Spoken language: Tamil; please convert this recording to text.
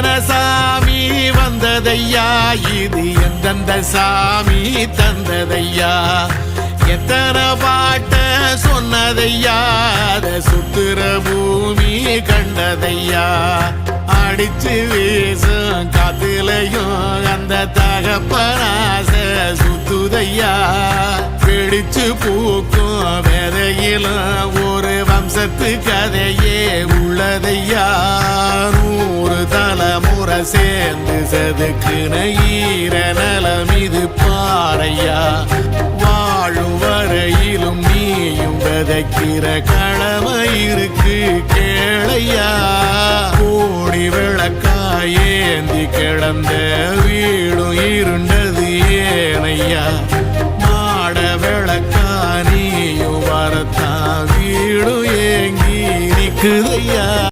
எத்தனை சாமி வந்ததையா, இது எந்தெந்த சாமி தந்ததையா, எத்தனை பாட்ட சொன்னதையா, அத சுத்துற பூமி கண்டதையா, அடிச்சு வீசும் காத்துலையும் அந்த தகப்பனாச சுத்துதையா, பிடிச்சு பூக்கும் வேதையிலும் ஒரு வம்சத்து கதையே உள்ளதையா, 100 தலைமுறை சேர்ந்து செதுக்குன ஈர நலம் இது பாறையா, வாழும் வரையிலும் நீயும் விதைக்கிற கடமை இருக்கு கேளையா.